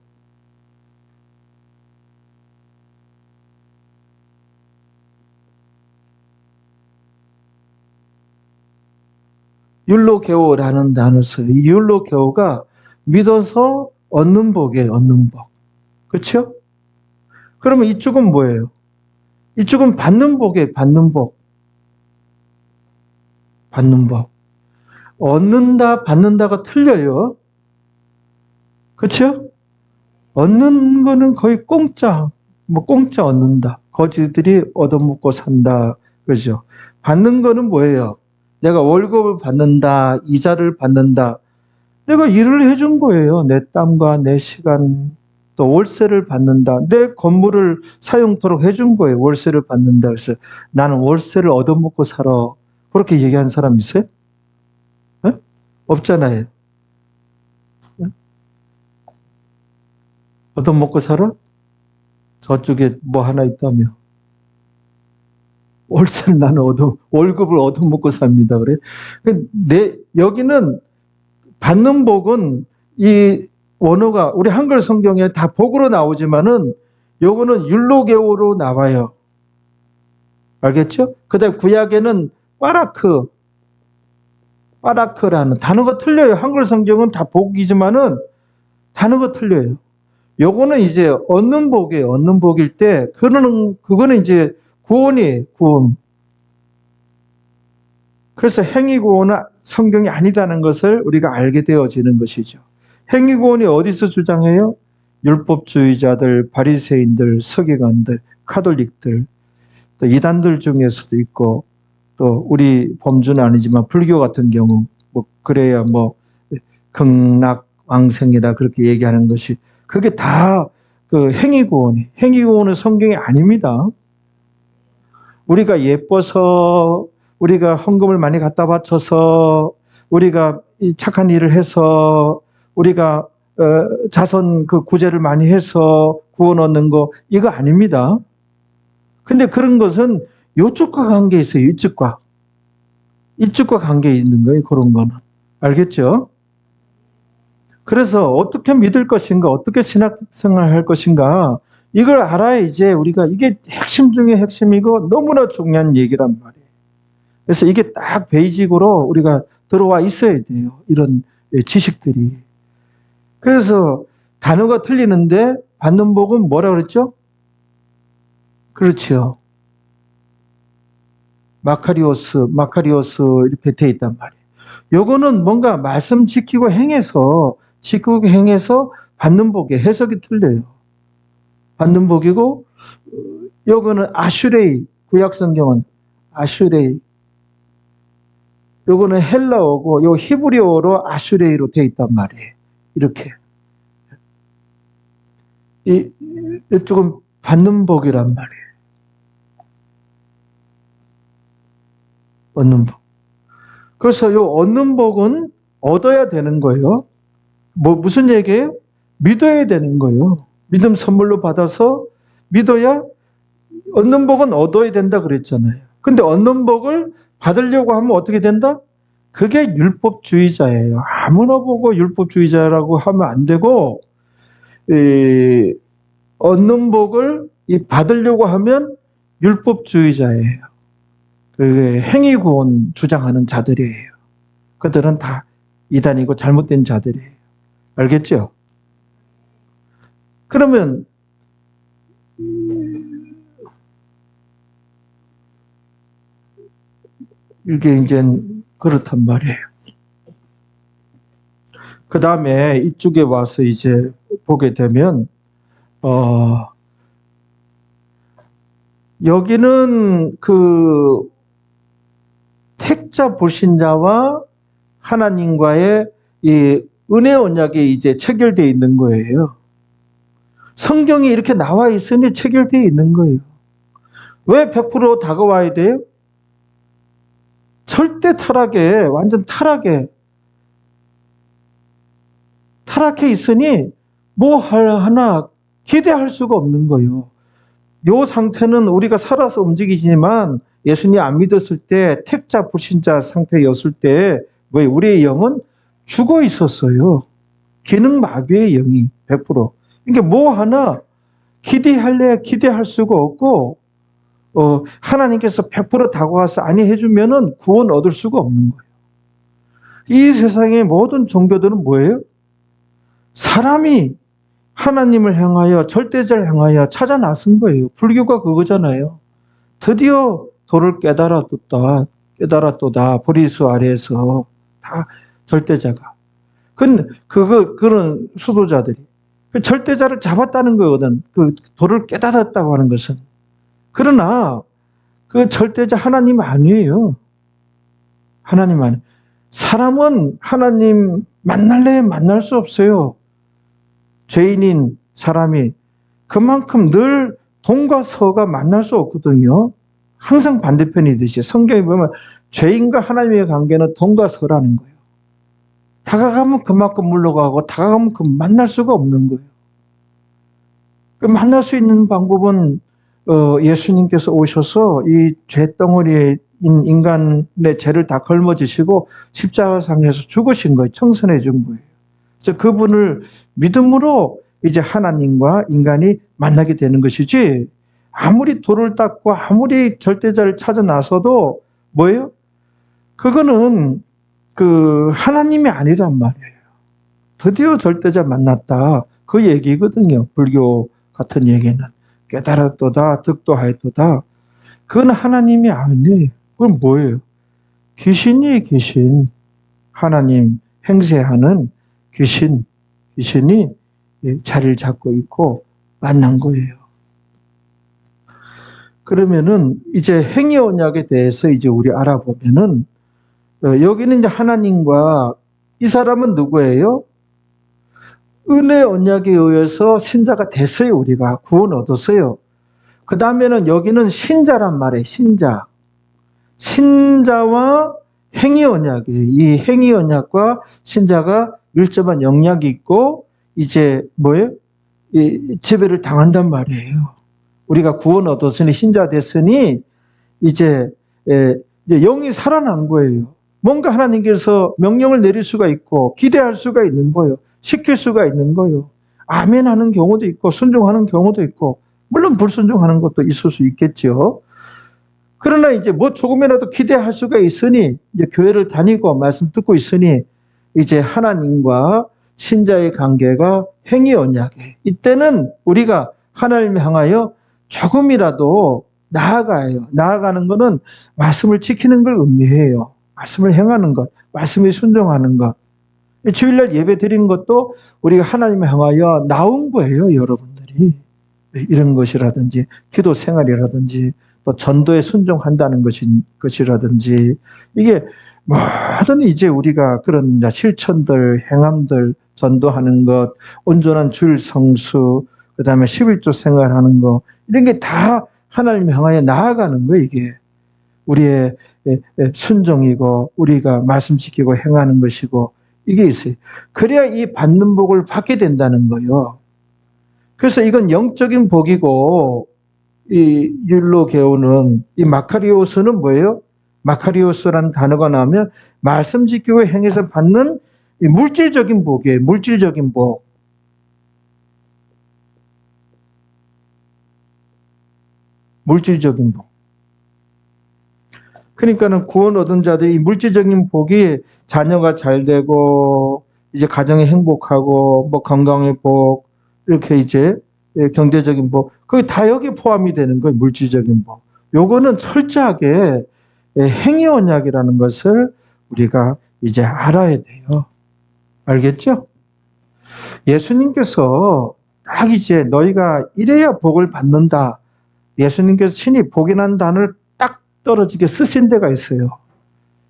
율로게오라는 단어를 써요. 이 율로게오가 믿어서 얻는 복이에요, 얻는 복. 그렇죠? 그러면 이쪽은 뭐예요? 이쪽은 받는 복이에요, 받는 복. 받는 복. 얻는다, 받는다가 틀려요. 그렇죠? 얻는 거는 거의 공짜, 뭐 공짜 얻는다. 거지들이 얻어먹고 산다. 그죠? 받는 거는 뭐예요? 내가 월급을 받는다, 이자를 받는다. 내가 일을 해준 거예요. 내 땀과 내 시간, 또 월세를 받는다. 내 건물을 사용토록 해준 거예요. 월세를 받는다. 그래서 나는 월세를 얻어먹고 살아. 그렇게 얘기한 사람 있어요? 네? 없잖아요. 네? 얻어먹고 살아? 저쪽에 뭐 하나 있다며. 월세를 나는 월급을 얻어먹고 삽니다. 그래. 여기는 받는 복은 이 원어가 우리 한글 성경에 다 복으로 나오지만은 요거는 율로게오로 나와요. 알겠죠? 그다음 구약에는 빠라크라는 단어가 틀려요. 한글 성경은 다 복이지만은 단어가 틀려요. 요거는 이제 얻는 복이에요. 얻는 복일 때 그거는 이제 구원이에요. 구원. 그래서 행위구원은 성경이 아니다는 것을 우리가 알게 되어지는 것이죠. 행위구원이 어디서 주장해요? 율법주의자들, 바리새인들, 서기관들, 카톨릭들, 또 이단들 중에서도 있고, 또 우리 범주는 아니지만 불교 같은 경우 뭐 그래야 뭐 극락왕생이라 그렇게 얘기하는 것이 그게 다 그 행위구원은 성경이 아닙니다. 우리가 예뻐서 우리가 헌금을 많이 갖다 바쳐서 우리가 착한 일을 해서 우리가 자선 그 구제를 많이 해서 구원 얻는 거 이거 아닙니다. 근데 그런 것은 요쪽과 관계 있어요. 이쪽과 관계 있는 거예요. 그런 거는. 알겠죠? 그래서 어떻게 믿을 것인가, 어떻게 신앙생활 할 것인가 이걸 알아야 이제 우리가 이게 핵심 중에 핵심이고 너무나 중요한 얘기란 말이에요. 그래서 이게 딱 베이직으로 우리가 들어와 있어야 돼요. 이런 지식들이. 그래서 단어가 틀리는데 받는 복은 뭐라 그랬죠? 그렇죠. 마카리오스 이렇게 돼 있단 말이에요. 요거는 뭔가 말씀 지키고 행해서 받는 복의 해석이 틀려요. 받는 복이고 요거는 아슈레이, 구약 성경은 아슈레이. 요거는 헬라어고 요 히브리어로 아슈레이로 돼 있단 말이에요. 이렇게. 이쪽은 받는 복이란 말이에요. 얻는 복. 그래서 요 얻는 복은 얻어야 되는 거예요. 무슨 얘기예요? 믿어야 되는 거예요. 믿음 선물로 받아서 믿어야 얻는 복은 얻어야 된다 그랬잖아요. 근데 얻는 복을 받으려고 하면 어떻게 된다? 그게 율법주의자예요. 아무나 보고 율법주의자라고 하면 안 되고 얻는 복을 받으려고 하면 율법주의자예요. 그 행위구원 주장하는 자들이에요. 그들은 다 이단이고 잘못된 자들이에요. 알겠죠? 그러면 이게 이제 그렇단 말이에요. 그 다음에 이쪽에 와서 이제 보게 되면 여기는 그 택자 불신자와 하나님과의 이 은혜 언약에 이제 체결되어 있는 거예요. 성경이 이렇게 나와 있으니 체결되어 있는 거예요. 왜 100% 다가와야 돼요? 절대 완전 타락해 있으니 뭐 하나 기대할 수가 없는 거예요. 이 상태는 우리가 살아서 움직이지만 예수님 안 믿었을 때 택자 불신자 상태였을 때 우리의 영은 죽어 있었어요. 기능 마비의 영이 100%. 그러니까 뭐 하나 기대할 수가 없고 하나님께서 100% 다가와서 아니 해주면은 구원 얻을 수가 없는 거예요. 이 세상의 모든 종교들은 뭐예요? 사람이 하나님을 향하여 절대자를 향하여 찾아 나선 거예요. 불교가 그거잖아요. 드디어 도를 깨달았도다. 보리수 아래에서 다 절대자가. 그런 수도자들이 그 절대자를 잡았다는 거거든. 그 도를 깨달았다고 하는 것은. 그러나 그 절대자 하나님 아니에요. 하나님 아니에요. 사람은 하나님 만날래 만날 수 없어요. 죄인인 사람이 그만큼 늘 동과 서가 만날 수 없거든요. 항상 반대편이듯이 성경에 보면 죄인과 하나님의 관계는 동과 서라는 거예요. 다가가면 그만큼 물러가고 다가가면 만날 수가 없는 거예요. 만날 수 있는 방법은 예수님께서 오셔서 이 죄덩어리에 인간의 죄를 다 걸머지시고 십자가상에서 죽으신 거예요. 청선해 준 거예요. 그래서 그분을 믿음으로 이제 하나님과 인간이 만나게 되는 것이지, 아무리 돌을 닦고 아무리 절대자를 찾아 나서도 뭐예요? 그거는 하나님이 아니란 말이에요. 드디어 절대자 만났다. 그 얘기거든요. 불교 같은 얘기는. 깨달았도다, 득도하였도다. 그건 하나님이 아니에요. 그건 뭐예요? 귀신이 귀신. 하나님 행세하는 귀신이 자리를 잡고 있고 만난 거예요. 그러면은 이제 행위 언약에 대해서 이제 우리 알아보면은 여기는 이제 하나님과 이 사람은 누구예요? 은혜 언약에 의해서 신자가 됐어요. 우리가 구원 얻었어요. 그 다음에는 여기는 신자란 말이에요. 신자와 행위 언약이, 이 행위 언약과 신자가 밀접한 영향이 있고 이제 뭐예요? 이 지배를 당한단 말이에요. 우리가 구원 얻었으니 신자 됐으니 이제 영이 살아난 거예요. 뭔가 하나님께서 명령을 내릴 수가 있고 기대할 수가 있는 거예요. 시킬 수가 있는 거예요. 아멘 하는 경우도 있고 순종하는 경우도 있고 물론 불순종하는 것도 있을 수 있겠죠. 그러나 이제 뭐 조금이라도 기대할 수가 있으니 이제 교회를 다니고 말씀 듣고 있으니 이제 하나님과 신자의 관계가 행위 언약이에요. 이때는 우리가 하나님을 향하여 조금이라도 나아가요. 나아가는 것은 말씀을 지키는 걸 의미해요. 말씀을 행하는 것, 말씀에 순종하는 것. 주일날 예배 드리는 것도 우리가 하나님을 향하여 나온 거예요, 여러분들이. 이런 것이라든지, 기도 생활이라든지, 또 전도에 순종한다는 것이라든지, 이게 모든 이제 우리가 그런 실천들, 행함들, 전도하는 것, 온전한 주일 성수, 그 다음에 11조 생활하는 것, 이런 게 다 하나님 향하여 나아가는 거예요, 이게. 우리의 순종이고, 우리가 말씀 지키고 행하는 것이고, 이게 있어요. 그래야 이 받는 복을 받게 된다는 거예요. 그래서 이건 영적인 복이고, 이 율로게오는, 이 마카리오스는 뭐예요? 마카리오스라는 단어가 나오면 말씀 지키고 행해서 받는 이 물질적인 복이에요. 물질적인 복. 물질적인 복. 그러니까는 구원 얻은 자들이 이 물질적인 복이 자녀가 잘 되고 이제 가정이 행복하고 뭐 건강의 복 이렇게 이제 경제적인 복 그게 다 여기 포함이 되는 거예요. 물질적인 복. 요거는 철저하게 행위 언약이라는 것을 우리가 이제 알아야 돼요. 알겠죠? 예수님께서 딱 이제 너희가 이래야 복을 받는다. 예수님께서 친히 복이라는 단어를 딱 떨어지게 쓰신 데가 있어요.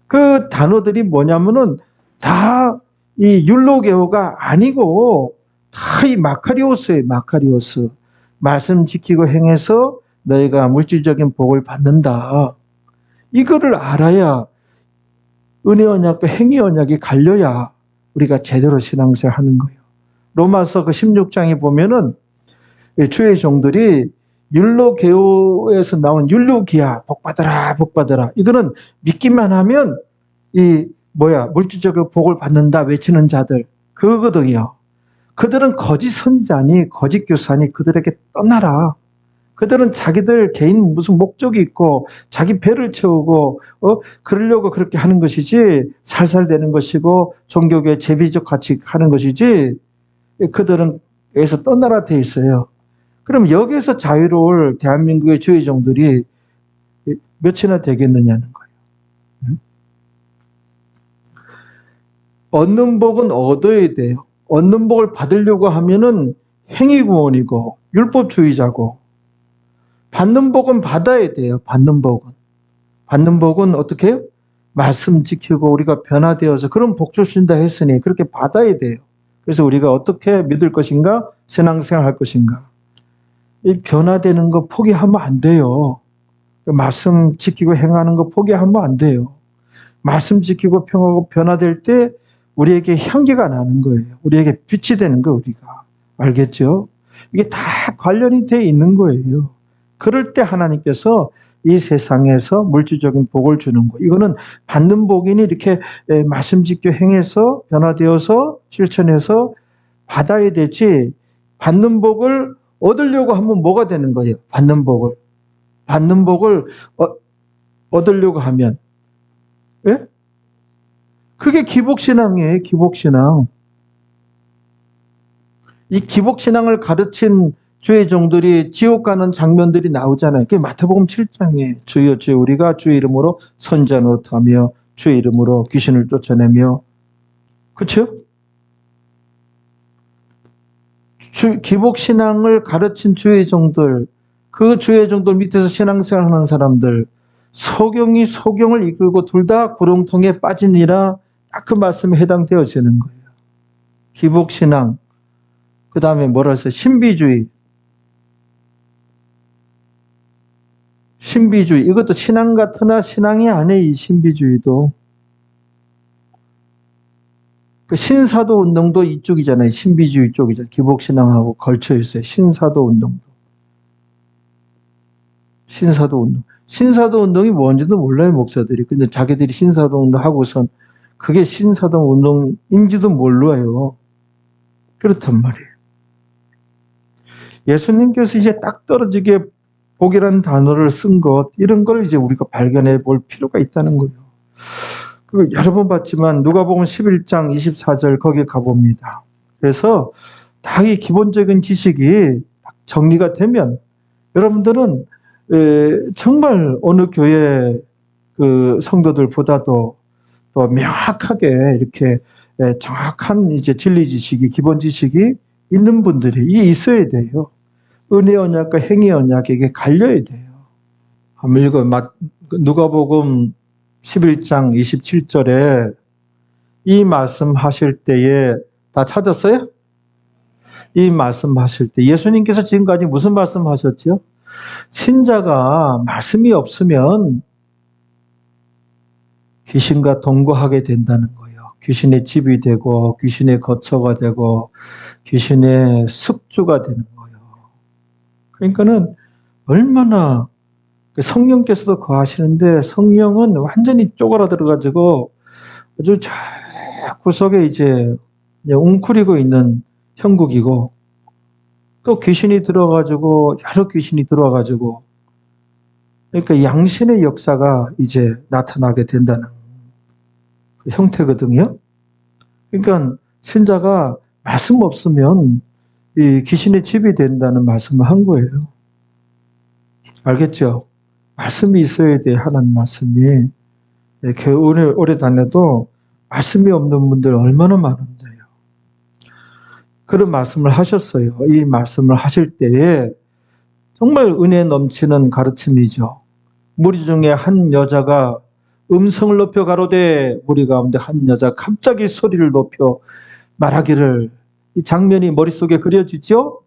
그 단어들이 뭐냐면은 다 이 율로게오가 아니고 다 이 마카리오스예요. 마카리오스. 말씀 지키고 행해서 너희가 물질적인 복을 받는다. 이거를 알아야 은혜 언약과 행위 언약이 갈려야 우리가 제대로 신앙생활 하는 거예요. 로마서 그 16장에 보면은 주의 종들이 율로게오에서 나온 율로기야, 복 받아라, 복 받아라. 이거는 믿기만 하면 물질적인 복을 받는다 외치는 자들, 그거거든요. 그들은 거짓 선지자니, 거짓 교사니 그들에게 떠나라. 그들은 자기들 개인 무슨 목적이 있고 자기 배를 채우고 그러려고 그렇게 하는 것이지, 살살되는 것이고 종교계 제비적 가치 하는 것이지, 그들은 여기서 떠나라 돼 있어요. 그럼 여기에서 자유로울 대한민국의 주의종들이 몇이나 되겠느냐는 거예요. 얻는 복은 얻어야 돼요. 얻는 복을 받으려고 하면은 행위구원이고 율법주의자고, 받는 복은 받아야 돼요. 받는 복은 어떻게 해요? 말씀 지키고 우리가 변화되어서 그런 복 주신다 했으니 그렇게 받아야 돼요. 그래서 우리가 어떻게 믿을 것인가? 신앙생활 할 것인가? 이 변화되는 거 포기하면 안 돼요. 말씀 지키고 행하는 거 포기하면 안 돼요. 말씀 지키고 평하고 변화될 때 우리에게 향기가 나는 거예요. 우리에게 빛이 되는 거예요. 우리가. 알겠죠? 이게 다 관련이 돼 있는 거예요. 그럴 때 하나님께서 이 세상에서 물질적인 복을 주는 거. 이거는 받는 복이니 이렇게 말씀 지켜 행해서 변화되어서 실천해서 받아야 되지, 받는 복을 얻으려고 하면 뭐가 되는 거예요? 받는 복을 얻으려고 하면, 예? 그게 기복신앙이에요. 기복신앙. 이 기복신앙을 가르친 주의 종들이 지옥 가는 장면들이 나오잖아요. 그게 마태복음 7장에 주여 주여 우리가 주의 이름으로 선지자 노릇하며 주의 이름으로 귀신을 쫓아내며, 그렇죠? 기복신앙을 가르친 주의 종들, 그 주의 종들 밑에서 신앙생활하는 사람들, 소경을 이끌고 둘 다 구렁텅이에 빠지니라, 딱 그 말씀에 해당되어지는 거예요. 기복신앙, 그 다음에 뭐라 해서 신비주의, 이것도 신앙 같으나 신앙이 아니에요. 이 신비주의도. 그 신사도 운동도 이쪽이잖아요. 신비주의 쪽이잖아요. 기복신앙하고 걸쳐 있어요. 신사도 운동도. 신사도 운동이 뭔지도 몰라요, 목사들이. 근데 자기들이 신사도 운동 하고선 그게 신사도 운동인지도 몰라요. 그렇단 말이에요. 예수님께서 이제 딱 떨어지게 복이라는 단어를 쓴 것, 이런 걸 이제 우리가 발견해 볼 필요가 있다는 거예요. 여러 번 봤지만 누가복음 11장 24절 거기에 가봅니다. 그래서 다 이 기본적인 지식이 정리가 되면 여러분들은 정말 어느 교회 그 성도들보다도 또 명확하게 이렇게 정확한 이제 진리 지식이, 기본 지식이 있는 분들이 있어야 돼요. 은혜 언약과 행위 언약에게 갈려야 돼요. 한번 읽어. 누가복음 11장 27절에 이 말씀 하실 때에, 다 찾았어요? 이 말씀 하실 때 예수님께서 지금까지 무슨 말씀 하셨죠? 신자가 말씀이 없으면 귀신과 동거하게 된다는 거예요. 귀신의 집이 되고 귀신의 거처가 되고 귀신의 숙주가 되는 거예요. 그러니까는 얼마나 성령께서도 거하시는데 성령은 완전히 쪼그라들어가지고 아주 저 구석에 이제 웅크리고 있는 형국이고, 또 귀신이 들어가지고 여러 귀신이 들어와가지고, 그러니까 양신의 역사가 이제 나타나게 된다는 그 형태거든요. 그러니까 신자가 말씀 없으면 이 귀신의 집이 된다는 말씀을 한 거예요. 알겠죠? 말씀이 있어야 돼. 하나님 말씀이. 교회 오래 다녀도 말씀이 없는 분들 얼마나 많은데요. 그런 말씀을 하셨어요. 이 말씀을 하실 때에 정말 은혜 넘치는 가르침이죠. 무리 중에 한 여자가 음성을 높여 가로되 우리 가운데 한 여자 갑자기 소리를 높여 말하기를, 이 장면이 머릿속에 그려지죠.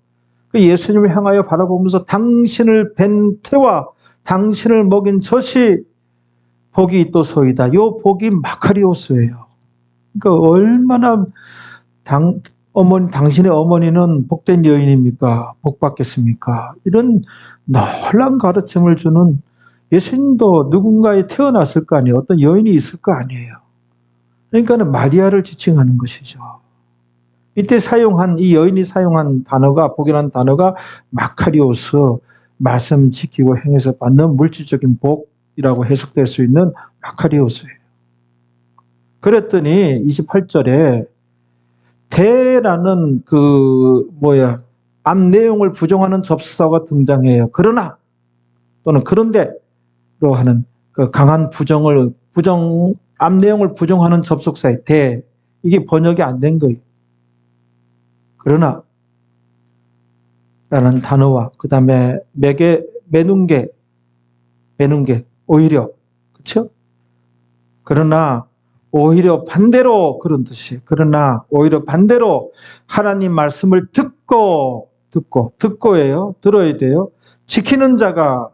그 예수님을 향하여 바라보면서 당신을 뵌 태와 당신을 먹인 젖이 복이 있도소이다. 요 복이 마카리오스예요. 그러니까 얼마나 당신의 어머니는 복된 여인입니까? 복 받겠습니까? 이런 놀라운 가르침을 주는, 예수님도 누군가에 태어났을 거 아니에요. 어떤 여인이 있을 거 아니에요. 그러니까는 마리아를 지칭하는 것이죠. 이때 이 여인이 사용한 단어가, 복이라는 단어가 마카리오스, 말씀 지키고 행해서 받는 물질적인 복이라고 해석될 수 있는 마카리오스예요. 그랬더니 28절에 대라는 앞 내용을 부정하는 접속사가 등장해요. 그러나 또는 그런데로 하는 그 강한 앞 내용을 부정하는 접속사의 대, 이게 번역이 안 된 거예요. 그러나 라는 단어와 그 다음에 매눈게 오히려, 그렇죠? 그러나 오히려 반대로, 그런 뜻이에요. 그러나 오히려 반대로 하나님 말씀을 듣고예요. 들어야 돼요. 실천하는 자가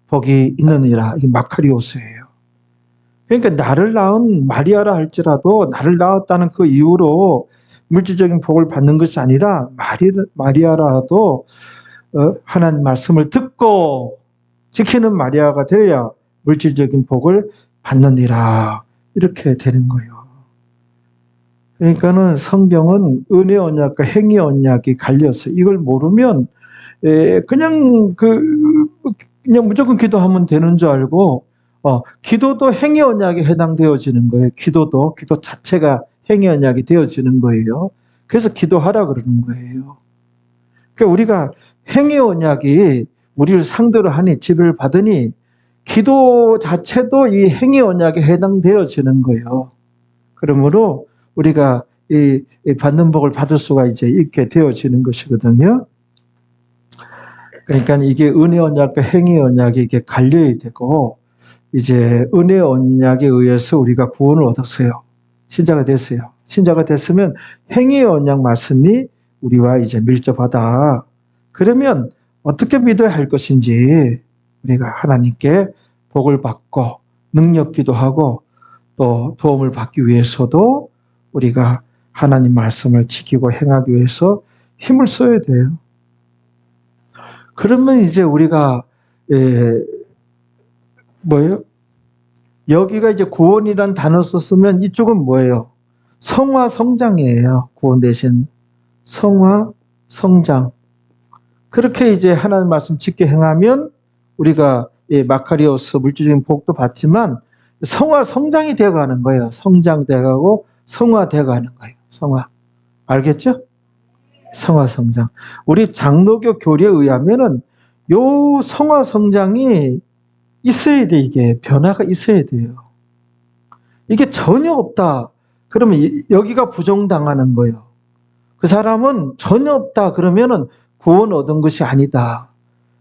복이 있느니라. 이게 마카리오스예요. 그러니까 나를 낳은 마리아라 할지라도 나를 낳았다는 그 이유로 물질적인 복을 받는 것이 아니라 마리아라도 하나님 말씀을 듣고 지키는 마리아가 되어야 물질적인 복을 받느니라. 이렇게 되는 거예요. 그러니까는 성경은 은혜 언약과 행위 언약이 갈려서 이걸 모르면 그냥 무조건 기도하면 되는 줄 알고, 기도도 행위 언약에 해당되어지는 거예요. 기도 자체가 행위 언약이 되어지는 거예요. 그래서 기도하라 그러는 거예요. 그러니까 우리가 행위 언약이 우리를 상대로 하니, 지배를 받으니 기도 자체도 이 행위 언약에 해당되어지는 거예요. 그러므로 우리가 이 받는 복을 받을 수가 이제 있게 되어지는 것이거든요. 그러니까 이게 은혜 언약과 행위 언약이 이게 갈려야 되고, 이제 은혜 언약에 의해서 우리가 구원을 얻었어요. 신자가 됐어요. 신자가 됐으면 행위 언약 말씀이 우리와 이제 밀접하다. 그러면 어떻게 믿어야 할 것인지 우리가 하나님께 복을 받고 능력 기도하고 또 도움을 받기 위해서도 우리가 하나님 말씀을 지키고 행하기 위해서 힘을 써야 돼요. 그러면 이제 우리가 여기가 이제 구원이란 단어 썼으면 이쪽은 뭐예요? 성화 성장이에요. 구원 대신 성화 성장. 그렇게 이제 하나님 말씀 지켜 행하면 우리가 마카리오스 물질적인 복도 받지만 성화 성장이 되어가는 거예요. 성장되어가고 성화되어가는 거예요. 성화. 알겠죠? 성화 성장. 우리 장로교 교리에 의하면은 요 성화 성장이 있어야 돼. 이게 변화가 있어야 돼요. 이게 전혀 없다. 그러면 여기가 부정당하는 거예요. 그 사람은 전혀 없다. 그러면은 구원 얻은 것이 아니다.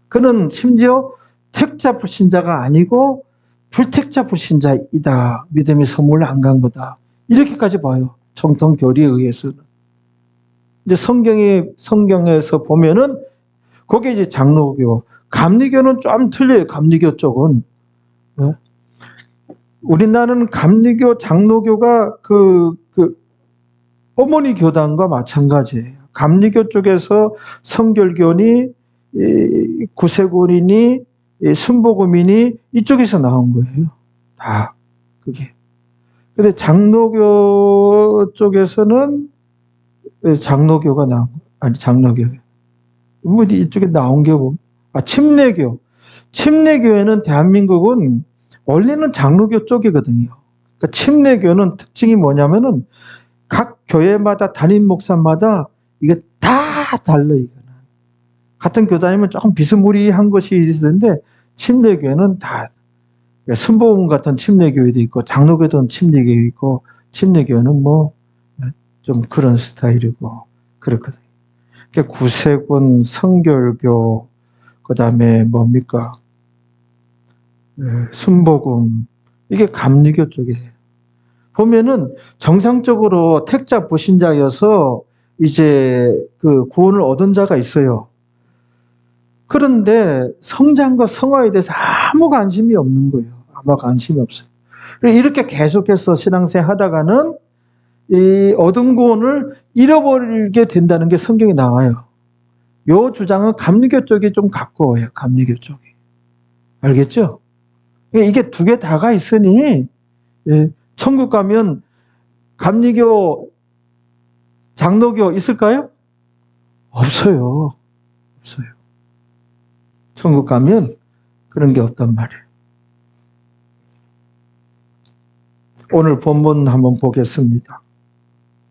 그는 심지어 택자 불신자가 아니고 불택자 불신자이다. 믿음의 선물을 안 간 거다. 이렇게까지 봐요. 정통 교리에 의해서는. 이제 성경에서 보면은 그게 이제 장로교, 감리교는 좀 틀려요. 감리교 쪽은. 우리나라는 감리교, 장로교가 어머니 교단과 마찬가지예요. 감리교 쪽에서 성결교니, 구세군이니, 순복음이니 이쪽에서 나온 거예요. 다 그게. 근데 장로교 쪽에서는 장로교가 나온 거 아니 장로교. 뭐 이쪽에 나온 게 뭐? 침례교. 침례교회는 대한민국은 원래는 장로교 쪽이거든요. 그러니까 침례교는 특징이 뭐냐면은 각 교회마다 담임 목사마다 이게 다 달라요. 이거는. 같은 교단이면 조금 비스무리한 것이 있는데 침례교회는 다 순복음 같은 침례교회도 있고 장로교도 침례교회 있고 침례교회는 뭐 좀 그런 스타일이고 그렇거든요. 그러니까 구세군, 성결교, 그다음에 뭡니까? 순복음, 이게 감리교 쪽이에요. 보면은 정상적으로 택자 불신자여서 이제 그 구원을 얻은 자가 있어요. 그런데 성장과 성화에 대해서 아무 관심이 없는 거예요. 아무 관심이 없어요. 이렇게 계속해서 신앙생활 하다가는 이 얻은 구원을 잃어버리게 된다는 게 성경에 나와요. 요 주장은 감리교 쪽이 좀 가까워요. 감리교 쪽이. 알겠죠? 이게 두 개 다가 있으니 천국 가면 감리교, 장로교 있을까요? 없어요. 없어요. 천국 가면 그런 게 없단 말이에요. 오늘 본문 한번 보겠습니다.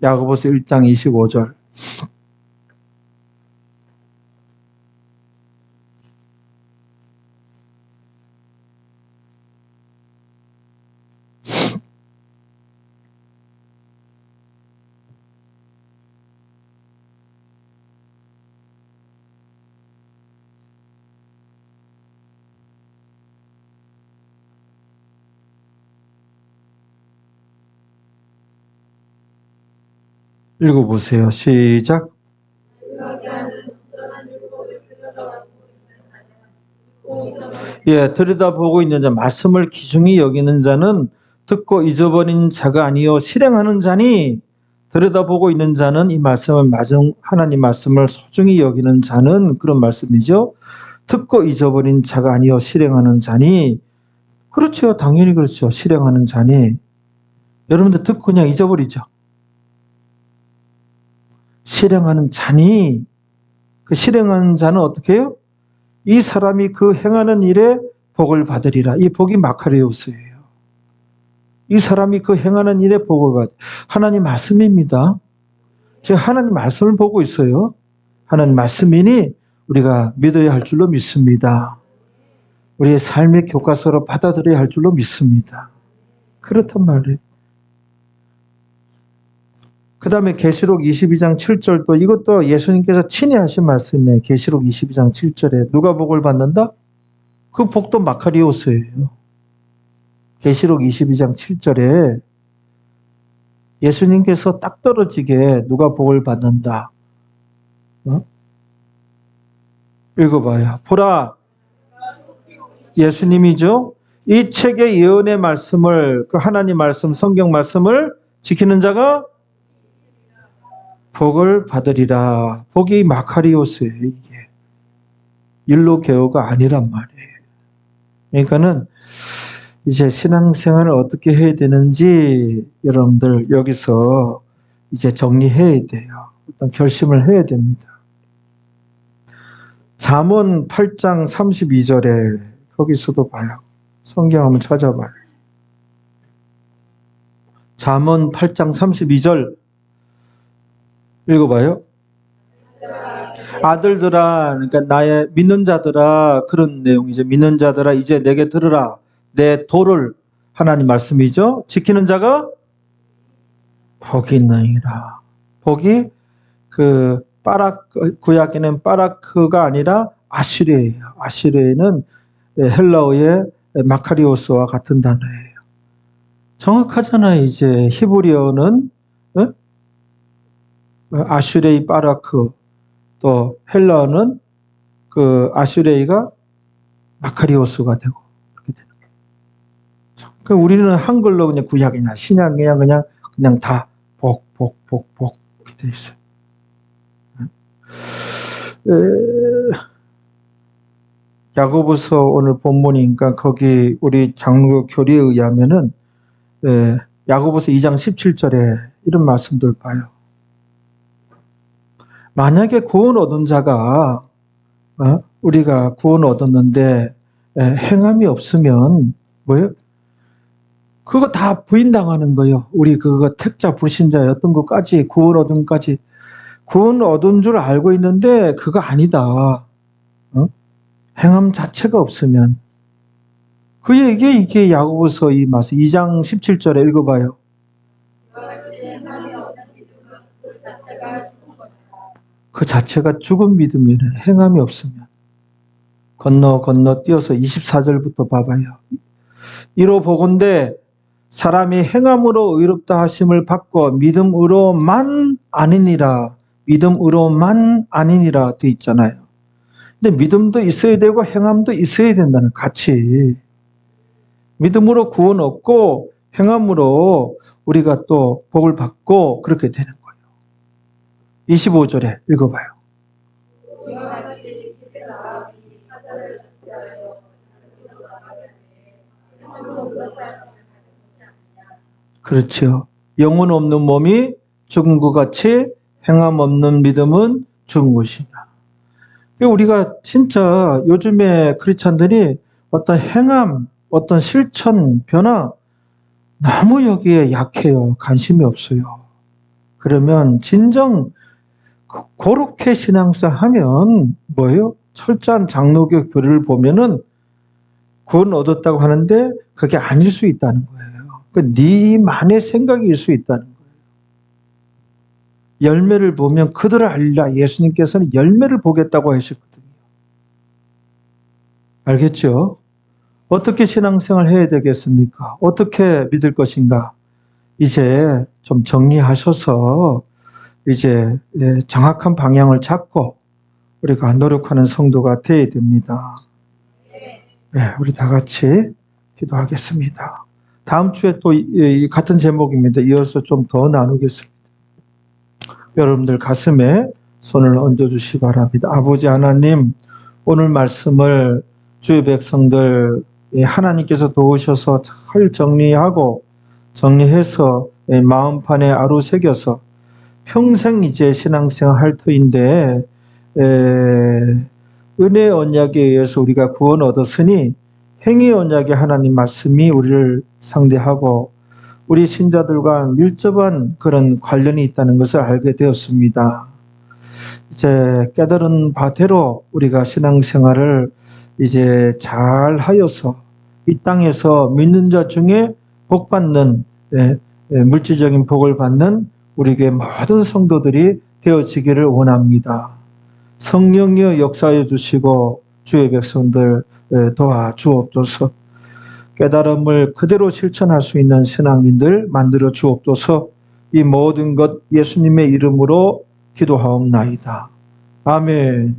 야고보서 1장 25절. 읽어보세요. 시작. 예, 들여다보고 있는 자, 말씀을 귀중히 여기는 자는 듣고 잊어버린 자가 아니요 실행하는 자니, 들여다보고 있는 자는 이 말씀을 하나님 말씀을 소중히 여기는 자는 그런 말씀이죠. 듣고 잊어버린 자가 아니요 실행하는 자니, 그렇죠. 당연히 그렇죠. 실행하는 자니. 여러분들 듣고 그냥 잊어버리죠. 실행하는 자니, 그 실행하는 자는 어떻게 해요? 이 사람이 그 행하는 일에 복을 받으리라. 이 복이 마카리오스예요. 이 사람이 그 행하는 일에 복을 받. 하나님 말씀입니다. 제가 하나님 말씀을 보고 있어요. 하나님 말씀이니 우리가 믿어야 할 줄로 믿습니다. 우리의 삶의 교과서로 받아들여야 할 줄로 믿습니다. 그렇단 말이에요. 그 다음에 계시록 22장 7절도 이것도 예수님께서 친히 하신 말씀이에요. 계시록 22장 7절에 누가 복을 받는다? 그 복도 마카리오스예요. 계시록 22장 7절에 예수님께서 딱 떨어지게 누가 복을 받는다. 읽어봐요. 보라, 예수님이죠. 이 책의 예언의 말씀을, 그 하나님 말씀, 성경 말씀을 지키는 자가 복을 받으리라. 복이 마카리오스예요. 이게 율로게오가 아니란 말이에요. 그러니까는 이제 신앙생활을 어떻게 해야 되는지 여러분들 여기서 이제 정리해야 돼요. 어떤 결심을 해야 됩니다. 잠언 8장 32절에 거기서도 봐요. 성경 한번 찾아봐요. 잠언 8장 32절 읽어봐요. 아들들아, 그러니까 나의 믿는 자들아, 그런 내용이죠. 믿는 자들아, 이제 내게 들으라. 내 도를, 하나님 말씀이죠. 지키는 자가 복이 있나이다. 복이 그 구약에는 바라크가 아니라 아슈레예요. 아슈레는 헬라어의 마카리오스와 같은 단어예요. 정확하잖아요. 이제 히브리어는 아슈레이 바라크, 또 헬라어는 그 아슈레이가 마카리오스가 되고 그렇게 되는 거예요. 그럼 우리는 한글로 그냥 구약이나 신약이나 그냥 다 복 이렇게 돼 있어요. 야고보서 오늘 본문이니까 거기 우리 장로 교리에 의하면은 야고보서 2장 17절에 이런 말씀들 봐요. 만약에 구원 얻은 자가 우리가 구원 얻었는데 행함이 없으면 뭐예요? 그거 다 부인당하는 거예요. 우리 그거 택자 불신자였던 것까지 구원 얻은까지 구원 얻은 줄 알고 있는데 그거 아니다. 행함 자체가 없으면 그 얘기 이게 야고보서 이 말씀 2장 17절에 읽어봐요. 그 자체가 죽은 믿음이래. 행함이 없으면. 건너 뛰어서 24절부터 봐봐요. 이로 보건대 사람이 행함으로 의롭다 하심을 받고 믿음으로만 아니니라. 믿음으로만 아니니라 돼 있잖아요. 근데 믿음도 있어야 되고 행함도 있어야 된다는, 같이. 믿음으로 구원 얻고 행함으로 우리가 또 복을 받고 그렇게 되는 거예요. 25절에 읽어봐요. 그렇죠. 영혼 없는 몸이 죽은 것 같이 행함 없는 믿음은 죽은 것이냐. 우리가 진짜 요즘에 크리스찬들이 어떤 행함, 어떤 실천, 변화 너무 여기에 약해요. 관심이 없어요. 그러면 진정 그렇게 신앙생활 하면 뭐예요? 철저한 장로교 교리를 보면은 구원 얻었다고 하는데 그게 아닐 수 있다는 거예요. 네만의 생각일 수 있다는 거예요. 열매를 보면 그들을 알리라. 예수님께서는 열매를 보겠다고 하셨거든요. 알겠죠? 어떻게 신앙생활 해야 되겠습니까? 어떻게 믿을 것인가? 이제 좀 정리하셔서 이제 정확한 방향을 잡고 우리가 노력하는 성도가 되어야 됩니다. 우리 다 같이 기도하겠습니다. 다음 주에 또 같은 제목입니다. 이어서 좀 더 나누겠습니다. 여러분들 가슴에 손을 얹어주시기 바랍니다. 아버지 하나님, 오늘 말씀을 주의 백성들 하나님께서 도우셔서 잘 정리해서 마음판에 아로새겨서 평생 이제 신앙생활 할 터인데 은혜의 언약에 의해서 우리가 구원 얻었으니 행위의 언약의 하나님 말씀이 우리를 상대하고 우리 신자들과 밀접한 그런 관련이 있다는 것을 알게 되었습니다. 이제 깨달은 바대로 우리가 신앙생활을 이제 잘 하여서 이 땅에서 믿는 자 중에 복 받는, 물질적인 복을 받는 우리 교회 모든 성도들이 되어지기를 원합니다. 성령이여 역사해 주시고 주의 백성들 도와주옵소서. 깨달음을 그대로 실천할 수 있는 신앙인들 만들어 주옵소서. 이 모든 것 예수님의 이름으로 기도하옵나이다. 아멘.